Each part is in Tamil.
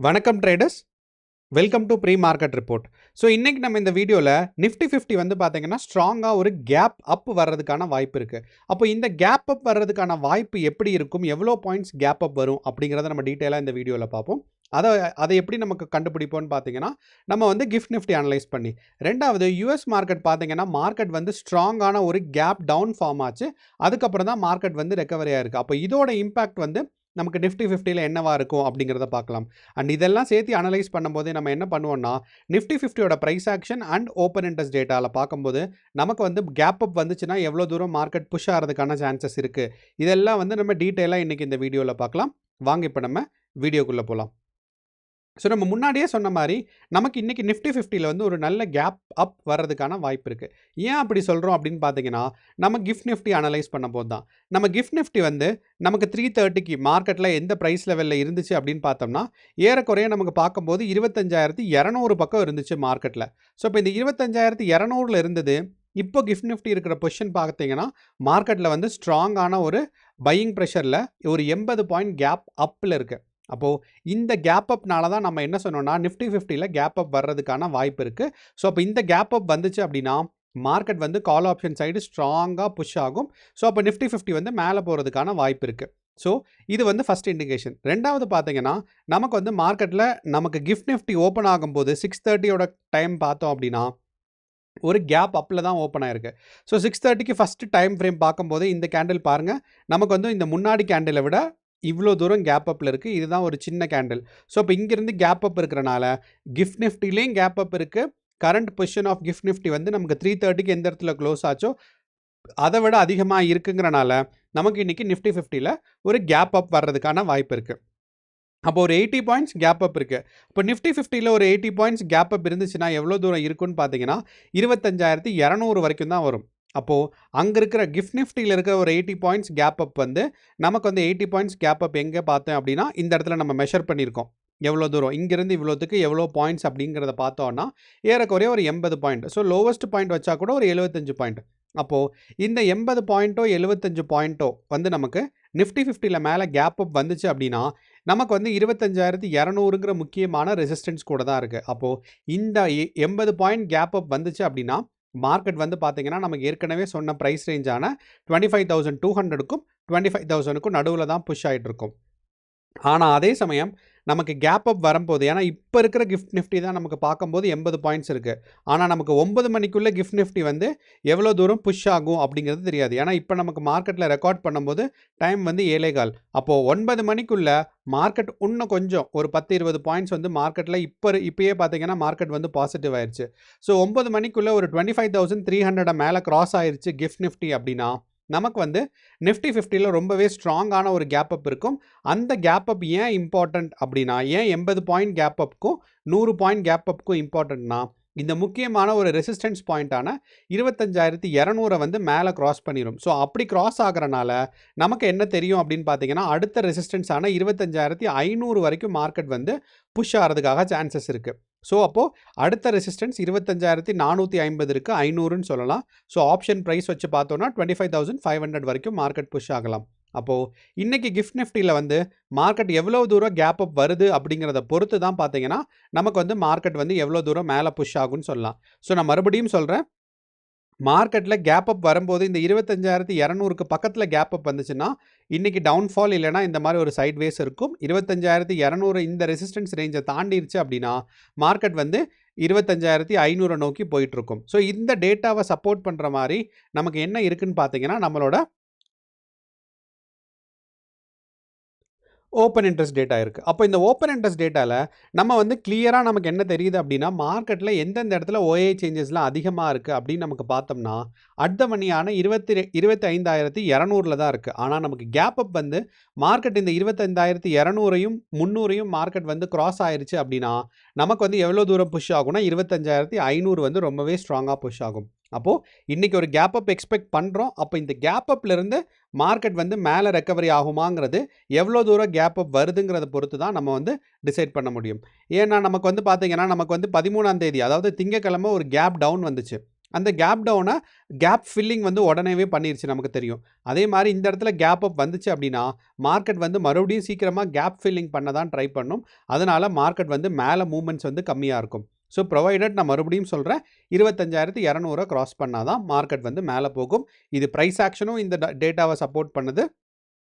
வணக்கம் traders. Welcome to pre market report. So இன்றைக்கி நம்ம இந்த வீடியோவில் நிஃப்டி 50 வந்து பார்த்தீங்கன்னா ஸ்ட்ராங்காக ஒரு கேப் அப் வர்றதுக்கான வாய்ப்பு இருக்குது. அப்போ இந்த கேப் அப் வர்றதுக்கான வாய்ப்பு எப்படி இருக்கும், எவ்வளோ பாயிண்ட்ஸ் கேப் அப் வரும் அப்படிங்கிறத நம்ம டீட்டெயிலாக இந்த வீடியோவில் பார்ப்போம். அதை அதை எப்படி நமக்கு கண்டுபிடிப்போம்னு பார்த்தீங்கன்னா, நம்ம வந்து கிஃப்ட் நிஃப்டி அனலைஸ் பண்ணி, ரெண்டாவது யூஎஸ் மார்க்கெட் பார்த்தீங்கன்னா மார்க்கெட் வந்து ஸ்ட்ராங்கான ஒரு கேப் டவுன் ஃபார்ம் ஆச்சு. அதுக்கப்புறம் தான் மார்க்கெட் வந்து ரெக்கவரி ஆயிருக்கு. அப்போ இதோட இம்பாக்ட் வந்து நமக்கு நிஃப்டி 50ல என்னவா இருக்கும் அப்படிங்கிறத பார்க்கலாம். அண்ட் இதெல்லாம் சேர்த்து அனலைஸ் பண்ணும்போது நம்ம என்ன பண்ணுவோம்னா, நிஃப்டி 50யோட price action and open interest டேட்டாவில் பார்க்கும்போது நமக்கு வந்து கேப் அப் வந்துச்சுன்னா எவ்வளோ தூரம் மார்க்கெட் புஷ் ஆகிறதுக்கான சான்சஸ் இருக்குது, இதெல்லாம் வந்து நம்ம டீட்டெயிலாக இன்றைக்கி இந்த வீடியோவில் பார்க்கலாம். வாங்க இப்போ நம்ம வீடியோக்குள்ளே போகலாம். ஸோ நம்ம முன்னாடியே சொன்ன மாதிரி நமக்கு இன்றைக்கி நிஃப்டி 50ல வந்து ஒரு நல்ல கேப் அப் வர்றதுக்கான வாய்ப்பு இருக்குது. ஏன் அப்படி சொல்கிறோம் அப்படின்னு பார்த்தீங்கன்னா, நம்ம கிஃப்ட் நிஃப்டி அனலைஸ் பண்ணும்போது தான். நம்ம கிஃப்ட் நிஃப்டி வந்து நமக்கு 330க்கு மார்க்கெட்டில் எந்த ப்ரைஸ் லெவலில் இருந்துச்சு அப்படின்னு பார்த்தோம்னா, ஏறக்குறைய நமக்கு பார்க்கும்போது 25,200 பக்கம் இருந்துச்சு மார்க்கெட்டில். ஸோ இப்போ இந்த 25,200 இருந்தது. இப்போ கிஃப்ட் நிஃப்டி இருக்கிற பொசிஷன் பார்த்தீங்கன்னா, மார்க்கெட்டில் வந்து ஸ்ட்ராங்கான ஒரு பையிங் ப்ரெஷரில் ஒரு 80 பாயிண்ட் கேப் அப்பில் இருக்குது. அப்போது இந்த கேப் அப்னால தான் நம்ம என்ன சொன்னோம்னா, நிஃப்டி 50ல கேப் அப் வர்றதுக்கான வாய்ப்பு இருக்குது. ஸோ அப்போ இந்த கேப் அப் வந்துச்சு அப்படின்னா மார்க்கெட் வந்து கால் ஆப்ஷன் சைடு ஸ்ட்ராங்காக புஷ் ஆகும். ஸோ அப்போ நிஃப்டி 50 வந்து மேலே போகிறதுக்கான வாய்ப்பு இருக்குது. ஸோ இது வந்து ஃபஸ்ட் இண்டிகேஷன். ரெண்டாவது பார்த்தீங்கன்னா, நமக்கு வந்து மார்க்கெட்டில் நமக்கு கிஃப்ட் நிஃப்டி ஓப்பன் ஆகும்போது 6:30யோட டைம் பார்த்தோம் அப்படின்னா ஒரு கேப் அப்பில் தான் ஓப்பன் ஆயிருக்கு. ஸோ 6:30க்கு ஃபஸ்ட்டு டைம் ஃப்ரேம் பார்க்கும்போது இந்த கேண்டில் பாருங்கள், நமக்கு வந்து இந்த முன்னாடி கேண்டிலை விட இவ்வளோ தூரம் கேப் அப்பில் இருக்குது. இதுதான் ஒரு சின்ன கேண்டில். ஸோ இப்போ இங்கேருந்து கேப் அப் இருக்கிறனால கிஃப்ட் நிஃப்டிலேயும் கேப் அப் இருக்குது. Current position of gift Nifty வந்து நமக்கு 3:30க்கு எந்த இடத்துல க்ளோஸ் ஆச்சோ அதை விட அதிகமாக இருக்குங்கிறனால நமக்கு இன்றைக்கி நிஃப்டி 50ல ஒரு கேப் அப் வர்றதுக்கான வாய்ப்பு இருக்குது. அப்போ ஒரு 80 பாயிண்ட்ஸ் கேப் அப் இருக்குது. இப்போ நிஃப்டி 50ல ஒரு 80 பாயிண்ட்ஸ் கேப் அப் இருந்துச்சுன்னா எவ்வளோ தூரம் இருக்குன்னு பார்த்தீங்கன்னா 25,200 வரைக்கும் தான் வரும். அப்போது அங்கே இருக்கிற கிஃப்ட் நிஃப்டியில் இருக்கிற ஒரு 80 பாயிண்ட்ஸ் கேப் அப் வந்து நமக்கு வந்து 80 பாயிண்ட்ஸ் கேப் அப் எங்கே பார்த்தேன் அப்படின்னா இந்த இடத்துல நம்ம மெஷர் பண்ணியிருக்கோம். எவ்வளோ தூரம் இங்கேருந்து இவ்வளோத்துக்கு எவ்வளோ பாயிண்ட்ஸ் அப்படிங்கிறத பார்த்தோன்னா ஏறக்குறைய ஒரு 80 பாயிண்ட். ஸோ லோவஸ்ட் பாயிண்ட் வச்சா கூட ஒரு 75 பாயிண்ட். அப்போது இந்த 80 பாயிண்ட்டோ 75 பாயிண்ட்டோ வந்து நமக்கு நிஃப்டி 50ல மேலே கேப் அப் வந்துச்சு அப்படின்னா நமக்கு வந்து 25,200ங்கிற முக்கியமான ரெசிஸ்டன்ஸ் கூட தான் இருக்குது. அப்போது இந்த 80 பாயிண்ட் கேப் அப் வந்துச்சு அப்படின்னா மார்க்கெட் வந்து பார்த்தீங்கன்னா நமக்கு ஏற்கனவே சொன்ன ப்ரைஸ் ரேஞ்சான 25,200க்கும் 25,000க்கும் நடுவில் தான் புஷ் ஆகிட்டு இருக்கும். ஆனால் அதே சமயம் நமக்கு கேப் அப் வரும்போது, ஏன்னா இப்போ இருக்கிற கிஃப்ட் நிஃப்டி தான் நமக்கு பார்க்கும்போது 80 பாயிண்ட்ஸ் இருக்குது. ஆனால் நமக்கு 9 மணிக்குள்ளே கிஃப்ட் நிஃப்டி வந்து எவ்வளோ தூரம் புஷ் ஆகும் அப்படிங்கிறது தெரியாது. ஏன்னா இப்போ நமக்கு மார்க்கெட்டில் ரெக்கார்ட் பண்ணும்போது டைம் வந்து 7:15. அப்போது 9 மணிக்குள்ளே மார்க்கெட் இன்னும் கொஞ்சம் ஒரு 10-20 பாயிண்ட்ஸ் வந்து மார்க்கெட்டில் இப்போயே பார்த்தீங்கன்னா மார்க்கெட் வந்து பாசிட்டிவ் ஆயிடுச்சு. ஸோ 9 மணிக்குள்ளே ஒரு 25,300 மேலே கிராஸ் ஆயிடுச்சு கிஃப்ட் நிஃப்டி அப்படின்னா நமக்கு வந்து நிஃப்டி 50ல ரொம்பவே ஸ்ட்ராங்கான ஒரு கேப் அப் இருக்கும். அந்த கேப் அப் ஏன் இம்பார்ட்டண்ட் அப்படின்னா, ஏன் 80 பாயிண்ட் கேப் அப்க்கும் 100 பாயிண்ட் கேப் அப்க்கும் இம்பார்ட்டண்ட்னா, இந்த முக்கியமான ஒரு ரெசிஸ்டன்ஸ் பாயிண்ட்டான 25,200 வந்து மேலே கிராஸ் பண்ணிடும். ஸோ அப்படி கிராஸ் ஆகிறனால நமக்கு என்ன தெரியும் அப்படின்னு பார்த்தீங்கன்னா, அடுத்த ரெசிஸ்டன்ஸான 25,500 வரைக்கும் மார்க்கெட் வந்து புஷ் ஆகிறதுக்காக சான்சஸ் இருக்குது. ஸோ அப்போது அடுத்த ரெசிஸ்டன்ஸ் 25,450 இருக்குது, 500ன்னு சொல்லலாம். ஸோ ஆப்ஷன் ப்ரைஸ் வச்சு பார்த்தோன்னா 25,500 வரைக்கும் மார்க்கெட் புஷ் ஆகலாம். அப்போது இன்றைக்கி கிஃப்ட் நிஃப்டியில் வந்து மார்க்கெட் எவ்வளோ தூரம் கேப் அப் வருது அப்படிங்கிறத பொறுத்து தான் பார்த்தீங்கன்னா நமக்கு வந்து மார்க்கெட் வந்து எவ்வளோ தூரம் மேலே புஷ் ஆகும்னு சொல்லலாம். ஸோ நான் மறுபடியும் சொல்கிறேன், மார்க்கெட்டில் கேப் அப் வரும்போது இந்த 25,200க்கு பக்கத்தில் கேப் அப் வந்துச்சுன்னா இன்றைக்கி டவுன்ஃபால், இல்லைனா இந்த மாதிரி ஒரு சைட் வேஸ் இருக்கும். 25,200 இந்த ரெசிஸ்டன்ஸ் ரேஞ்சை தாண்டிடுச்சு அப்படின்னா மார்க்கெட் வந்து 25,500 நோக்கி போயிட்டுருக்கும். ஸோ இந்த டேட்டாவை சப்போர்ட் பண்ணுற மாதிரி நமக்கு என்ன இருக்குதுன்னு பார்த்தீங்கன்னா நம்மளோட ஓப்பன் இன்ட்ரெஸ்ட் டேட்டா இருக்குது. அப்போ இந்த ஓப்பன் இன்ட்ரெஸ்ட் டேட்டாவில் நம்ம வந்து கிளியராக நமக்கு என்ன தெரியுது அப்படின்னா, மார்க்கெட்டில் எந்தெந்த இடத்துல ஓஏ சேஞ்சஸ்லாம் அதிகமாக இருக்குது அப்படின்னு நமக்கு பார்த்தோம்னா, அட் த மணியான 25,200 தான் இருக்குது. ஆனால் நமக்கு கேப் அப் வந்து மார்க்கெட் இந்த 25,200யும் 300யும் மார்க்கெட் வந்து கிராஸ் ஆயிருச்சு அப்படின்னா நமக்கு வந்து எவ்வளோ தூரம் புஷ் ஆகும்னா 25,500 வந்து ரொம்பவே ஸ்ட்ராங்காக புஷ் ஆகும். அப்போது இன்றைக்கி ஒரு கேப் அப் எக்ஸ்பெக்ட் பண்ணுறோம். அப்போ இந்த கேப் அப்லேருந்து மார்க்கெட் வந்து மேலே ரெக்கவரி ஆகுமாங்கிறது எவ்வளோ தூரம் கேப் அப் வருதுங்கிறத பொறுத்து தான் நம்ம வந்து டிசைட் பண்ண முடியும். ஏன்னா நமக்கு வந்து பார்த்தீங்கன்னா நமக்கு வந்து 13ஆம் தேதி, அதாவது திங்கக்கிழமை ஒரு கேப் டவுன் வந்துச்சு. அந்த கேப் டவுனை கேப் ஃபில்லிங் வந்து உடனேவே பண்ணிருச்சு நமக்கு தெரியும். அதே மாதிரி இந்த இடத்துல கேப் அப் வந்துச்சு அப்படின்னா மார்க்கெட் வந்து மறுபடியும் சீக்கிரமாக கேப் ஃபில்லிங் பண்ண தான் ட்ரை பண்ணும். அதனால மார்க்கெட் வந்து மேலே மூவ்மெண்ட்ஸ் வந்து கம்மியாக இருக்கும். ஸோ ப்ரொவைடட் நான் மறுபடியும் சொல்கிறேன் 25,200 கிராஸ் பண்ணால் தான் மார்க்கெட் வந்து மேலே போகும். இது ப்ரைஸ் ஆக்ஷனும் இந்த டேட்டாவை சப்போர்ட் பண்ணுது.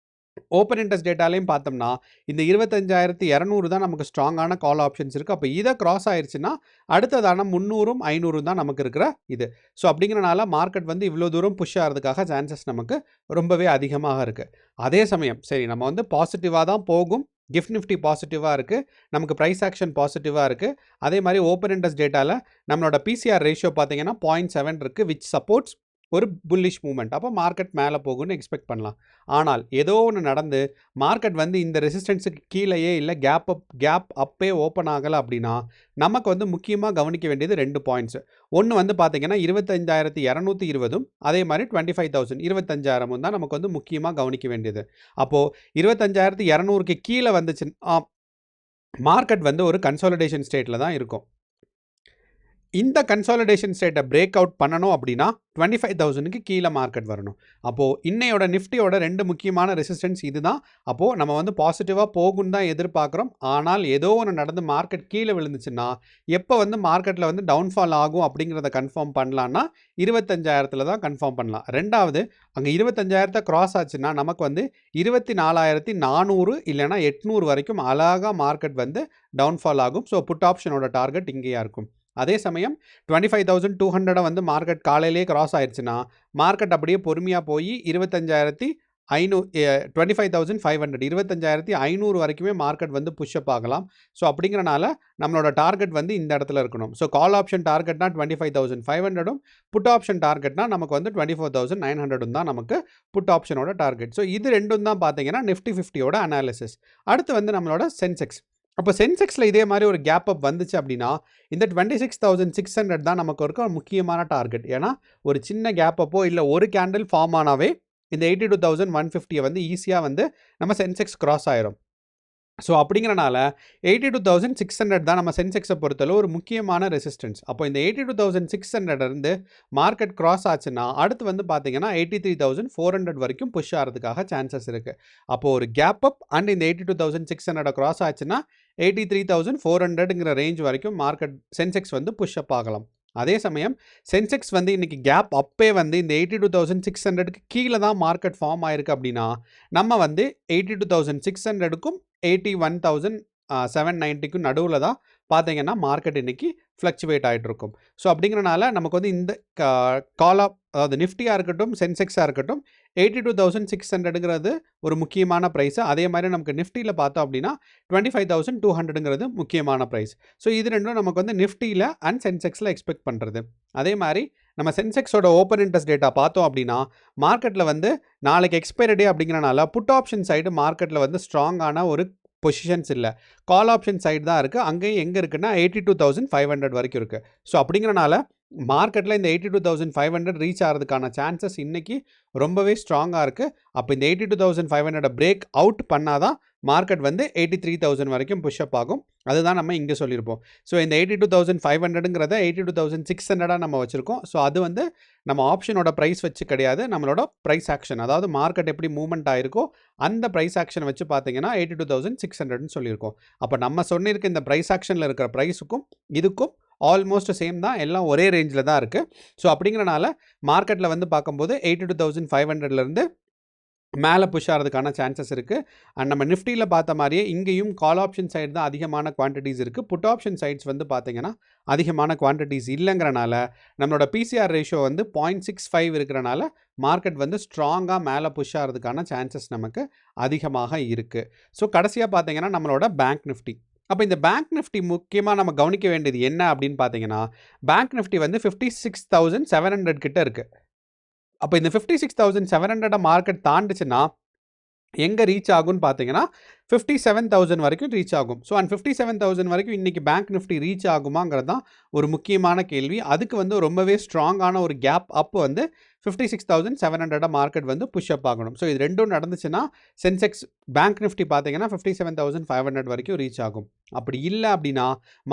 ஓப்பன் இன்ட்ரெஸ்ட் டேட்டாலையும் பார்த்தோம்னா இந்த 25,200 தான் நமக்கு ஸ்ட்ராங்கான கால் ஆப்ஷன்ஸ் இருக்குது. அப்போ இதை கிராஸ் ஆயிடுச்சுன்னா அடுத்ததான 300 500 தான் நமக்கு இருக்கிற இது. ஸோ அப்படிங்கிறனால மார்க்கெட் வந்து இவ்வளோ தூரம் புஷ் ஆகிறதுக்காக சான்சஸ் நமக்கு ரொம்பவே அதிகமாக இருக்குது. அதே சமயம் சரி நம்ம வந்து பாசிட்டிவாக தான் போகும். கிஃப்ட் நிஃப்டி பாசிட்டிவாக இருக்குது, நமக்கு ப்ரைஸ் ஆக்ஷன் பாசிட்டிவாக இருக்குது. அதே மாதிரி ஓப்பன் இன்ட்ரெஸ்ட் டேட்டாவில் நம்மளோட பிசிஆர் ரேஷியோ பார்த்தீங்கன்னா 0.7 இருக்குது, விச் சப்போர்ட்ஸ் ஒரு புல்லிஷ் மூவ்மெண்ட். அப்போ மார்க்கெட் மேலே போகும்னு எக்ஸ்பெக்ட் பண்ணலாம். ஆனால் ஏதோ ஒன்று நடந்து மார்க்கெட் வந்து இந்த ரெசிஸ்டன்ஸுக்கு கீழேயே இல்லை கேப் அப்பே ஓப்பன் ஆகலை அப்படின்னா நமக்கு வந்து முக்கியமாக கவனிக்க வேண்டியது 2 பாயிண்ட்ஸ். ஒன்று வந்து பார்த்தீங்கன்னா 25,220 அதே மாதிரி 25,000 25,000 தான் நமக்கு வந்து முக்கியமாக கவனிக்க வேண்டியது. அப்போது 25,200க்கு கீழே வந்துச்சுன்னா மார்க்கெட் வந்து ஒரு கன்சாலிடேஷன் ஸ்டேட்டில் தான் இருக்கும். இந்த கன்சாலிடேஷன் ஸ்டேட்டை பிரேக் அவுட் பண்ணணும் அப்படின்னா 25,000க்கு கீழே மார்க்கெட் வரணும். அப்போது இன்னையோட நிஃப்டியோட 2 முக்கியமான ரெசிஸ்டன்ஸ் இதுதான். அப்போது நம்ம வந்து பாசிட்டிவாக போகுன்னு தான் எதிர்பார்க்குறோம். ஆனால் ஏதோ ஒன்று நடந்து மார்க்கெட் கீழே விழுந்துச்சுன்னா எப்போ வந்து மார்க்கெட்டில் வந்து டவுன்ஃபால் ஆகும் அப்படிங்கிறத கன்ஃபார்ம் பண்ணலான்னா 25,000 தான் கன்ஃபார்ம் பண்ணலாம். ரெண்டாவது அங்கே 25,000 கிராஸ் ஆச்சுன்னா நமக்கு வந்து 24,400 இல்லைனா 800 வரைக்கும் அழகாக மார்க்கெட் வந்து டவுன்ஃபால் ஆகும். ஸோ புட் ஆப்ஷனோட டார்கெட் இங்கேயா இருக்கும். அதே சமயம் 25,200 வந்து மார்க்கெட் காலையிலேயே கிராஸ் ஆயிடுச்சுன்னா மார்க்கெட் அப்படியே பொறுமையாக போய் 25,500 25,500 வரைக்குமே மார்க்கெட் வந்து புஷ்அப் ஆகலாம். ஸோ அப்படிங்கிறனால நம்மளோட டார்கெட் வந்து இந்த இடத்துல இருக்கணும். ஸோ கால் ஆப்ஷன் டார்கெட்னா 25,500 புட் ஆப்ஷன் டார்கெட்னா நமக்கு வந்து 24,900 தான் நமக்கு புட் ஆப்ஷனோட டார்கெட். ஸோ இது ரெண்டும் தான் பார்த்தீங்கன்னா நிஃப்டி 50யோட அனாலிசிஸ். அடுத்து வந்து நம்மளோட சென்செக்ஸ். அப்போ சென்செக்ஸில் இதே மாதிரி ஒரு கேப் அப் வந்துச்சு அப்படின்னா இந்த 26,600 தான் நமக்கு இருக்க முக்கியமான டார்கெட். ஏன்னா ஒரு சின்ன கேப் அப்போ இல்லை ஒரு கேண்டில் ஃபார்ம் ஆனாவே இந்த 82,150 வந்து ஈஸியாக வந்து நம்ம சென்செக்ஸ் கிராஸ் ஆயிரும். ஸோ அப்படிங்கிறனால 82,600 தான் நம்ம சென்செக்ஸை பொறுத்தளவு ஒரு முக்கியமான ரெசிஸ்டன்ஸ். அப்போ இந்த 82,600 இருந்து மார்க்கெட் கிராஸ் ஆச்சுன்னா அடுத்து வந்து பார்த்தீங்கன்னா 83,400 வரைக்கும் புஷ் ஆகிறதுக்காக சான்சஸ் இருக்குது. அப்போது ஒரு கேப் அப் அண்ட் இந்த 82,600 கிராஸ் ஆச்சுன்னா 83,400ங்கிற ரேஞ்ச் வரைக்கும் மார்க்கெட் சென்செக்ஸ் வந்து புஷ் அப் ஆகலாம். அதே சமயம் சென்செக்ஸ் வந்து இன்றைக்கி கேப் அப்பே வந்து இந்த 82,600க்கு கீழே தான் மார்க்கெட் ஃபார்ம் ஆயிருக்கு அப்படின்னா நம்ம வந்து 82,600க்கும் 81,790க்கும் நடுவில் தான் பார்த்தீங்கன்னா மார்க்கெட் இன்றைக்கி ஃப்ளக்சுவேட் ஆகிட்டு இருக்கும். ஸோ அப்படிங்கிறனால நமக்கு வந்து இந்த அதாவது நிஃப்டியாக இருக்கட்டும் சென்செக்ஸாக இருக்கட்டும் 82,600ங்கிறது ஒரு முக்கியமான ப்ரைஸு. அதே மாதிரி நமக்கு நிஃப்டியில் பார்த்தோம் அப்படின்னா 25,200ங்கிறது முக்கியமான ப்ரைஸ். ஸோ இது ரெண்டும் நமக்கு வந்து நிஃப்டியில் அண்ட் சென்செக்ஸில் எக்ஸ்பெக்ட் பண்ணுறது. அதே மாதிரி நம்ம சென்செக்ஸோட ஓப்பன் இன்ட்ரெஸ்ட் டேட்டா பார்த்தோம் அப்படின்னா மார்க்கெட்டில் வந்து நாளைக்கு எக்ஸ்பைரி டே அப்படிங்கிறனால புட் ஆப்ஷன் சைடு மார்க்கெட்டில் வந்து ஸ்ட்ராங்கான ஒரு பொசிஷன்ஸ் இல்லை, கால் ஆப்ஷன் சைடு தான் இருக்குது. அங்கேயும் எங்கே இருக்குன்னா 82,500 வரைக்கும் இருக்குது. ஸோ அப்படிங்கிறனால மார்க்கெட்டில் இந்த 82,500 ரீச் ஆகிறதுக்கான சான்சஸ் இன்றைக்கி ரொம்பவே ஸ்ட்ராங்காக இருக்குது. அப்போ இந்த 82,500 பிரேக் அவுட் பண்ணால் தான் மார்க்கெட் வந்து 83,000 வரைக்கும் புஷ்அப் ஆகும். அதுதான் நம்ம இங்கே சொல்லியிருப்போம். ஸோ இந்த 82,500ங்கிறத 82,600 நம்ம வச்சுருக்கோம். ஸோ அது வந்து நம்ம ஆப்ஷனோட ப்ரைஸ் வச்சு கிடையாது, நம்மளோட ப்ரைஸ் ஆக்ஷன், அதாவது மார்க்கெட் எப்படி மூவ்மெண்ட் ஆகிருக்கோ அந்த ப்ரைஸ் ஆக்ஷனை வச்சு பார்த்தீங்கன்னா 82,600ன்னு சொல்லியிருக்கோம். அப்போ நம்ம சொன்னிருக்க இந்த ப்ரைஸ் ஆக்ஷனில் இருக்கிற ப்ரைஸுக்கும் இதுக்கும் ஆல்மோஸ்ட் சேம் தான், எல்லாம் ஒரே ரேஞ்சில் தான் இருக்குது. ஸோ அப்படிங்கிறனால மார்க்கெட்டில் வந்து பார்க்கும்போது 82,500லேருந்து மேலே புஷ் ஆகிறதுக்கான சான்சஸ் இருக்குது. அண்ட் நம்ம நிஃப்டியில் பார்த்த மாதிரியே இங்கேயும் கால் ஆப்ஷன் சைடு தான் அதிகமான குவான்டிட்டிஸ் இருக்குது. புட் ஆப்ஷன் சைட்ஸ் வந்து பார்த்திங்கன்னா அதிகமான குவான்டிட்டிஸ் இல்லைங்கிறனால நம்மளோட பிசிஆர் ரேஷியோ வந்து 0.65 இருக்கிறனால மார்க்கெட் வந்து ஸ்ட்ராங்காக மேலே புஷ் ஆகிறதுக்கான சான்சஸ் நமக்கு அதிகமாக இருக்குது. ஸோ கடைசியாக பார்த்தீங்கன்னா நம்மளோட பேங்க் நிஃப்டி. அப்போ இந்த பேங்க் நிஃப்டி முக்கியமாக நம்ம கவனிக்க வேண்டியது என்ன அப்படின்னு பார்த்தீங்கன்னா பேங்க் நிஃப்டி வந்து 56,700 கிட்ட இருக்குது. அப்போ இந்த 56,700 மார்க்கெட் தாண்டுச்சுன்னா எங்கே ரீச் ஆகும்னு பார்த்தீங்கன்னா 57,000 வரைக்கும் ரீச் ஆகும். ஸோ அந்த 57,000 வரைக்கும் இன்னைக்கு பேங்க் நிஃப்டி ரீச் ஆகுமாங்கிறது தான் ஒரு முக்கியமான கேள்வி. அதுக்கு வந்து ரொம்பவே ஸ்ட்ராங்கான ஒரு கேப் அப் வந்து 56,700 மார்க்கெட் வந்து புஷ் அப் ஆகணும். ஸோ இது ரெண்டும் நடந்துச்சுன்னா சென்செக்ஸ் பேங்க் நிஃப்டி பார்த்தீங்கன்னா 57,500 வரைக்கும் ரீச் ஆகும். அப்படி இல்லை அப்படின்னா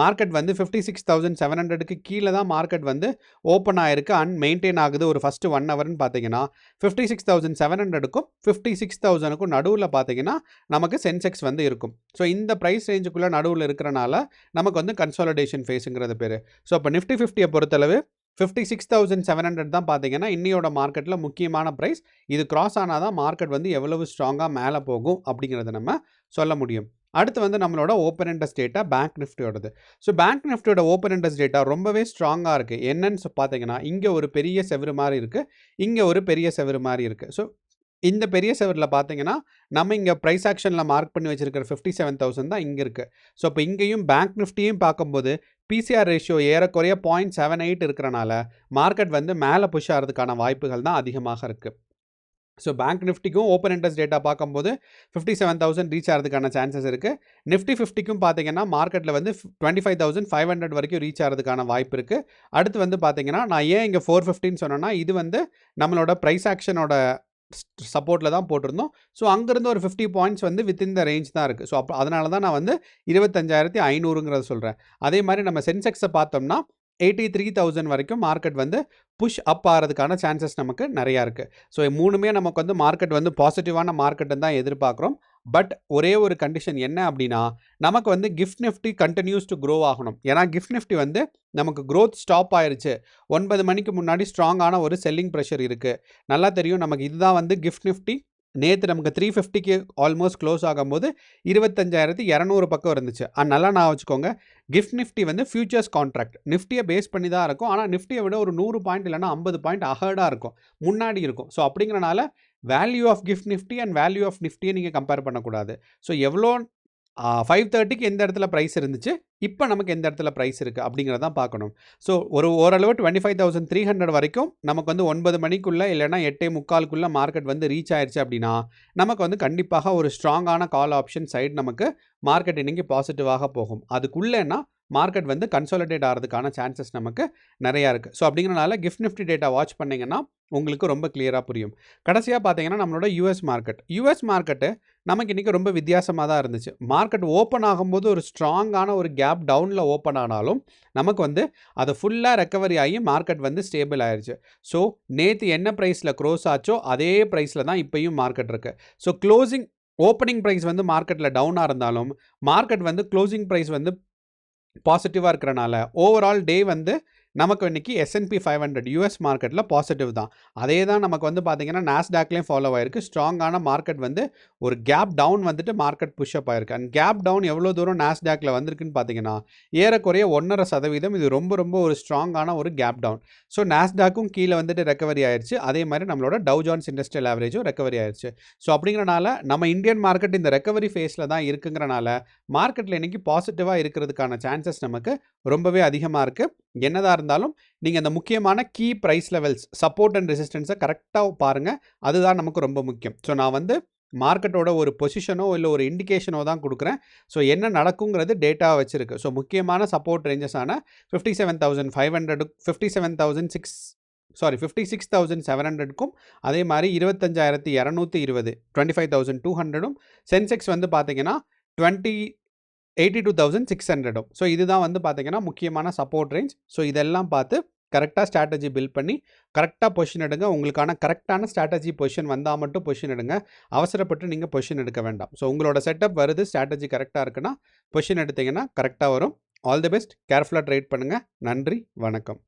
மார்க்கெட் வந்து 56,700க்கு கீழே தான் மார்க்கெட் வந்து ஓப்பன் ஆயிருக்கு அண்ட் மெயின்டைன் ஆகுது ஒரு ஃபர்ஸ்ட் 1 ஹவர்னு பார்த்தீங்கன்னா 56,700க்கும் 56,000க்கும் நடுவில் பார்த்தீங்கன்னா நமக்கு சென்செக்ஸ் வந்து இருக்கும். ஸோ இந்த ப்ரைஸ் ரேஞ்சுக்குள்ளே நடுவில் இருக்கிறனால நமக்கு வந்து கன்சாலிடேஷன் ஃபேஸுங்கிறது பேர். ஸோ அப்போ நிஃப்டி 50 பொறுத்தளவு 56,700 தான் பார்த்தீங்கன்னா இன்னையோட மார்க்கெட்டில் முக்கியமான ப்ரைஸ். இது கிராஸ் ஆனால் தான் மார்க்கெட் வந்து எவ்வளவு ஸ்ட்ராங்காக மேலே போகும் அப்படிங்கிறத நம்ம சொல்ல முடியும். அடுத்து வந்து நம்மளோட ஓப்பன் இன்ட்ரெஸ்ட் டேட்டா பேங்க் நிஃப்டியோடது. ஸோ பேங்க் நிஃப்டியோட ஓப்பன் இன்ட்ரெஸ்ட் டேட்டா ரொம்பவே ஸ்ட்ராங்காக இருக்குது. என்னன்னு பார்த்தீங்கன்னா இங்கே ஒரு பெரிய செவரு மாதிரி இருக்குது, இங்கே ஒரு பெரிய செவரு மாதிரி இருக்குது. ஸோ இந்த பெரிய செவரில் பார்த்தீங்கன்னா நம்ம இங்கே ப்ரைஸ் ஆக்ஷனில் மார்க் பண்ணி வச்சிருக்கிற 57,000 தான் இங்கே இருக்குது. ஸோ இப்போ இங்கேயும் பேங்க் நிஃப்டியும் பார்க்கும்போது பிசிஆர் ரேஷியோ ஏறக்குறைய 0.78 இருக்கிறனால மார்க்கெட் வந்து மேலே புஷ் ஆகிறதுக்கான வாய்ப்புகள் தான் அதிகமாக இருக்குது. ஸோ பேங்க் நிஃப்டிக்கும் ஓப்பன் இன்ட்ரெஸ்ட் டேட்டா பார்க்கும்போது 57,000 ரீச் ஆகிறதுக்கான சான்சஸ் இருக்குது. நிஃப்டி 50க்கும் பார்த்தீங்கன்னா மார்க்கெட்டில் வந்து 25,500 வரைக்கும் ரீச் ஆகிறதுக்கான வாய்ப்பு இருக்குது. அடுத்து வந்து பார்த்தீங்கன்னா நான் ஏன் இங்கே 450ன்னு சொன்னேன்னா இது வந்து நம்மளோட ப்ரைஸ் ஆக்ஷனோட சப்போர்ட்டில் தான் போட்டிருந்தோம். ஸோ அங்கேருந்து ஒரு 50 பாயிண்ட்ஸ் வந்து வித்தின் த ரேஞ்ச் தான் இருக்குது. ஸோ அப்போ அதனால தான் நான் வந்து 25,500ங்கிறத சொல்கிறேன். அதே மாதிரி நம்ம சென்செக்ஸை பார்த்தோம்னா 83,000 வரைக்கும் மார்க்கெட் வந்து புஷ் அப் ஆகிறதுக்கான சான்சஸ் நமக்கு நிறையா இருக்குது. ஸோ மூணுமே நமக்கு வந்து மார்க்கெட் வந்து பாசிட்டிவான மார்க்கெட்டுன்னு தான் எதிர்பார்க்குறோம். பட் ஒரே ஒரு கண்டிஷன் என்ன அப்படின்னா நமக்கு வந்து gift Nifty continues to grow ஆகணும். ஏன்னா கிஃப்ட் நிஃப்டி வந்து நமக்கு க்ரோத் ஸ்டாப் ஆயிருச்சு. 9 மணிக்கு முன்னாடி ஸ்ட்ராங்கான ஒரு செல்லிங் ப்ரெஷர் இருக்குது. நல்லா தெரியும் நமக்கு இதுதான் வந்து கிஃப்ட் நிஃப்டி நேற்று நமக்கு 350க்கு ஆல்மோஸ்ட் க்ளோஸ் ஆகும்போது 25,200 பக்கம் இருந்துச்சு. நல்லா நான் வச்சுக்கோங்க, கிஃப்ட் நிஃப்டி வந்து ஃபியூச்சர்ஸ் கான்ட்ராக்ட் நிஃப்டியை பேஸ் பண்ணி தான் இருக்கும். ஆனால் நிஃப்டியை விட ஒரு 100 பாயிண்ட் இல்லைனா 50 பாயிண்ட் அஹர்டாக இருக்கும், முன்னாடி இருக்கும். ஸோ அப்படிங்கிறனால value of gift Nifty and value of நிஃப்டியை நீங்கள் கம்பேர் பண்ணக்கூடாது. ஸோ எவ்வளோ 530க்கு எந்த இடத்துல ப்ரைஸ் இருந்துச்சு, இப்போ நமக்கு எந்த இடத்துல ப்ரைஸ் இருக்குது அப்படிங்கிறத தான் பார்க்கணும். ஸோ ஓரளவு 25,300 வரைக்கும் நமக்கு வந்து 9 மணிக்குள்ளே இல்லைனா 8:45க்குள்ளே மார்க்கெட் வந்து ரீச் ஆயிடுச்சு அப்படின்னா நமக்கு வந்து கண்டிப்பாக ஒரு ஸ்ட்ராங்கான கால் ஆப்ஷன் சைடு நமக்கு மார்க்கெட் இன்னைக்கு பாசிட்டிவாக போகும். அதுக்குள்ளேன்னா மார்க்கெட் வந்து கன்சாலிடேட் ஆகிறதுக்கான சான்சஸ் நமக்கு நிறையா இருக்குது. ஸோ அப்படிங்கிறனால கிஃப்ட் நிஃப்டி டேட்டா வாட்ச் பண்ணிங்கன்னா உங்களுக்கு ரொம்ப கிளியராக புரியும். கடைசியாக பார்த்தீங்கன்னா நம்மளோட யூஎஸ் மார்க்கெட்டு நமக்கு இன்றைக்கி ரொம்ப வித்தியாசமாக தான் இருந்துச்சு. மார்க்கெட் ஓப்பன் ஆகும்போது ஒரு ஸ்ட்ராங்கான ஒரு கேப் டவுனில் ஓப்பன் ஆனாலும் நமக்கு வந்து அதை ஃபுல்லாக ரெக்கவரி ஆகி மார்க்கெட் வந்து ஸ்டேபிள் ஆயிடுச்சு. ஸோ நேற்று என்ன ப்ரைஸில் க்ளோஸ் ஆச்சோ அதே ப்ரைஸில் தான் இப்போயும் மார்க்கெட் இருக்குது. ஸோ க்ளோசிங் ஓப்பனிங் ப்ரைஸ் வந்து மார்க்கெட்டில் டவுனாக இருந்தாலும் மார்க்கெட் வந்து க்ளோசிங் ப்ரைஸ் வந்து பாசிட்டிவாக இருக்கிறனால ஓவரால் டே வந்து நமக்கு இன்றைக்கி S&P 500 யூஎஸ் மார்க்கெட்டில் பாசிட்டிவ் தான். அதே தான் நமக்கு வந்து பார்த்திங்கன்னா நாஸ்டாக்லேயும் ஃபாலோ ஆகிருக்கு. ஸ்ட்ராங்கான மார்க்கெட் வந்து ஒரு கேப் டவுன் வந்துட்டு மார்க்கெட் புஷ்அப் ஆகிருக்கு. அண்ட் கேப் டவுன் எவ்வளோ தூரம் நாஸ்டாக்ல வந்திருக்குன்னு பார்த்தீங்கன்னா ஏறக்குறைய 1.5%. இது ரொம்ப ரொம்ப ஒரு ஸ்ட்ராங்கான ஒரு கேப் டவுன். ஸோ நாஸ்டாக்கும் கீழே வந்துட்டு ரெக்கவரி ஆயிடுச்சு. அதே மாதிரி நம்மளோட டவ் ஜோன்ஸ் இண்டஸ்ட்ரியல் ஆவரேஜும் ரெக்கவரி ஆயிடுச்சு. ஸோ அப்படிங்கிறனால நம்ம இந்தியன் மார்க்கெட் இந்த ரெக்கவரி ஃபேஸில் தான் இருக்குங்கிறனால மார்க்கெட்டில் இன்றைக்கி பாசிட்டிவாக இருக்கிறதுக்கான சான்சஸ் நமக்கு ரொம்பவே அதிகமாக இருக்குது. என்னதான் இருந்தாலும் நீங்கள் அந்த முக்கியமான key price levels support and ரெசிஸ்டன்ஸை கரெக்டாக பாருங்கள். அதுதான் நமக்கு ரொம்ப முக்கியம். ஸோ நான் வந்து மார்க்கெட்டோட ஒரு பொசிஷனோ இல்லை ஒரு இண்டிகேஷனோ தான் கொடுக்குறேன். ஸோ என்ன நடக்குங்கிறது டேட்டாவை வச்சுருக்கு. ஸோ முக்கியமான சப்போர்ட் ரேஞ்சஸான 57,500 56,700க்கும் அதே மாதிரி 25,220 25,200ம் சென்செக்ஸ் வந்து பார்த்தீங்கன்னா 82,600ம். ஸோ இதுதான் வந்து பார்த்தீங்கன்னா முக்கியமான சப்போர்ட் ரேஞ்ச். ஸோ இதெல்லாம் பார்த்து கரெக்டாக ஸ்ட்ராட்டஜி பில்ட் பண்ணி கரெக்டாக பொசிஷன் எடுங்க. உங்களுக்கான கரெக்டான ஸ்ட்ராட்டஜி பொசிஷன் வந்தால் மட்டும் பொசிஷன் எடுங்க. அவசரப்பட்டு நீங்கள் பொசிஷன் எடுக்க வேண்டாம். ஸோ உங்களோட செட்டப் வருது, ஸ்ட்ராட்டஜி கரெக்டாக இருக்குன்னா பொசிஷன் எடுத்தீங்கன்னா கரெக்டாக வரும். All the best. கேர்ஃபுல்லாக ட்ரேட் பண்ணுங்கள். நன்றி, வணக்கம்.